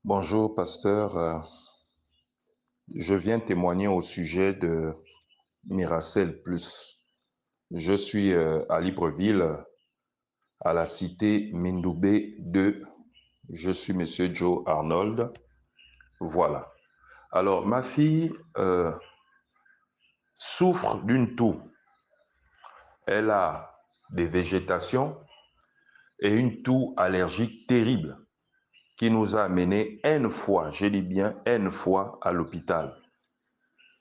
Bonjour, pasteur. Je viens témoigner au sujet de Miracel Plus. Je suis à Libreville, à la cité Mindoubé 2. Je suis Monsieur Joe Arnold. Voilà. Alors, ma fille souffre d'une toux. Elle a des végétations et une toux allergique terrible qui nous a amené N fois, je dis bien N fois, à l'hôpital.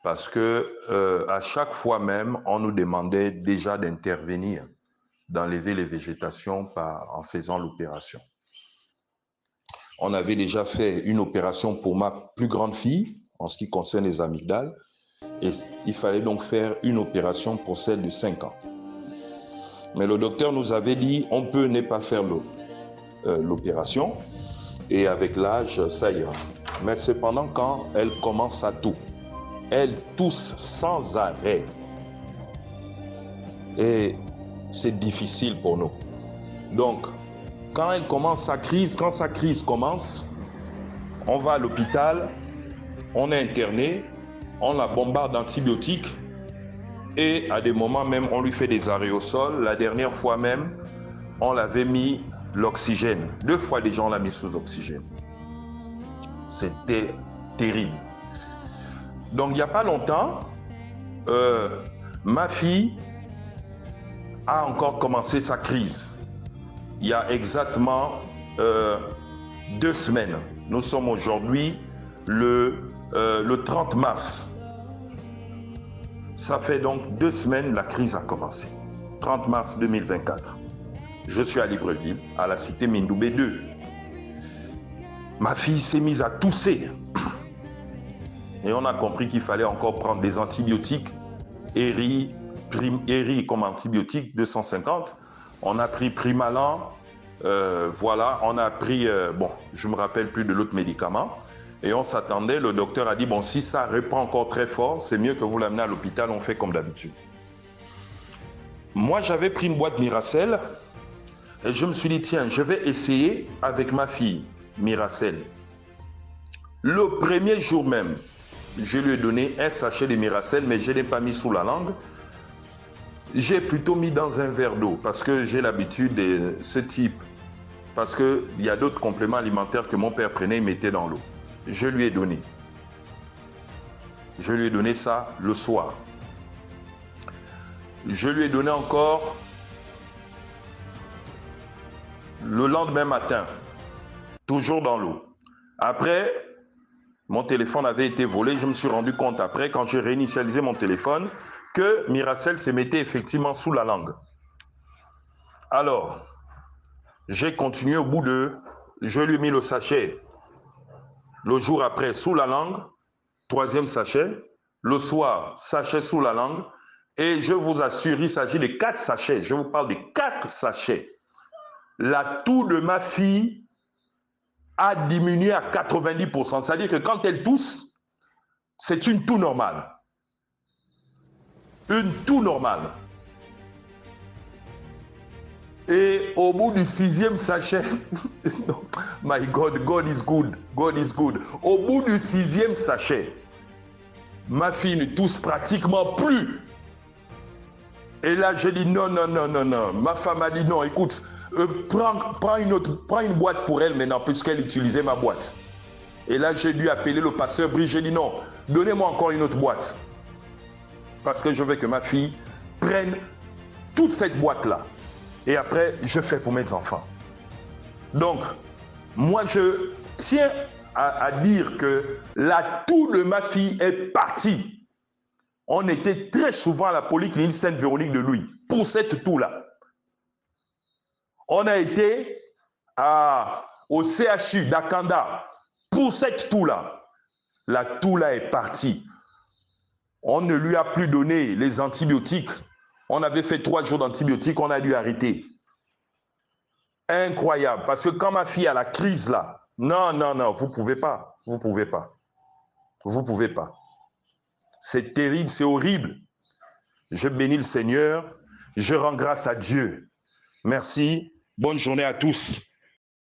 Parce que à chaque fois même, on nous demandait déjà d'intervenir, d'enlever les végétations en faisant l'opération. On avait déjà fait une opération pour ma plus grande fille, en ce qui concerne les amygdales, et il fallait donc faire une opération pour celle de 5 ans. Mais le docteur nous avait dit, on peut ne pas faire l'opération, et avec l'âge, ça ira. Mais cependant, quand elle commence à tousser, elle tousse sans arrêt. Et c'est difficile pour nous. Donc, quand sa crise commence, on va à l'hôpital, on est interné, on la bombarde d'antibiotiques et à des moments même, on lui fait des arrêts au sol. La dernière fois même, on l'avait mis l'oxygène. 2 fois déjà, on l'a mis sous oxygène. C'était terrible. Donc, il n'y a pas longtemps, ma fille a encore commencé sa crise. Il y a exactement 2 semaines. Nous sommes aujourd'hui le 30 mars. Ça fait donc 2 semaines la crise a commencé. 30 mars 2024. Je suis à Libreville, à la cité Mindoubé 2. Ma fille s'est mise à tousser. Et on a compris qu'il fallait encore prendre des antibiotiques. Eri comme antibiotique, 250. On a pris Primalan. Voilà, on a pris, je ne me rappelle plus de l'autre médicament. Et on s'attendait, le docteur a dit, bon, si ça reprend encore très fort, c'est mieux que vous l'amenez à l'hôpital, on fait comme d'habitude. Moi, j'avais pris une boîte Miracel et je me suis dit, tiens, je vais essayer avec ma fille, Miracel. Le premier jour même, je lui ai donné un sachet de Miracel, mais je ne l'ai pas mis sous la langue. J'ai plutôt mis dans un verre d'eau parce que j'ai l'habitude de ce type. Parce qu'il y a d'autres compléments alimentaires que mon père prenait et mettait dans l'eau. Je lui ai donné. Je lui ai donné ça le soir. Je lui ai donné encore le lendemain matin, toujours dans l'eau. Après, mon téléphone avait été volé. Je me suis rendu compte après, quand j'ai réinitialisé mon téléphone, que Miracel se mettait effectivement sous la langue. Alors, j'ai continué au bout de... Je lui ai mis le sachet le jour après sous la langue, 3e sachet. Le soir, sachet sous la langue. Et je vous assure, il s'agit de 4 sachets. Je vous parle de 4 sachets. La toux de ma fille a diminué à 90%. C'est-à-dire que quand elle tousse, c'est une toux normale. Une toux normale. Et au bout du 6e sachet, my God, God is good, God is good. Au bout du 6e sachet, ma fille ne tousse pratiquement plus. Et là, j'ai dit non. Ma femme a dit non, écoute, prends une boîte pour elle maintenant, puisqu'elle utilisait ma boîte. Et là, j'ai dû appeler le pasteur Brice. J'ai dit non, donnez-moi encore une autre boîte. Parce que je veux que ma fille prenne toute cette boîte-là. Et après, je fais pour mes enfants. Donc, moi, je tiens à dire que la toux de ma fille est partie. On était très souvent à la polyclinique Sainte-Véronique de Louis pour cette toux-là. On a été au CHU d'Akanda pour cette toux-là. La toux-là est partie. On ne lui a plus donné les antibiotiques. On avait fait 3 jours d'antibiotiques, on a dû arrêter. Incroyable, parce que quand ma fille a la crise là, non, vous pouvez pas. C'est terrible, c'est horrible. Je bénis le Seigneur, je rends grâce à Dieu. Merci, bonne journée à tous.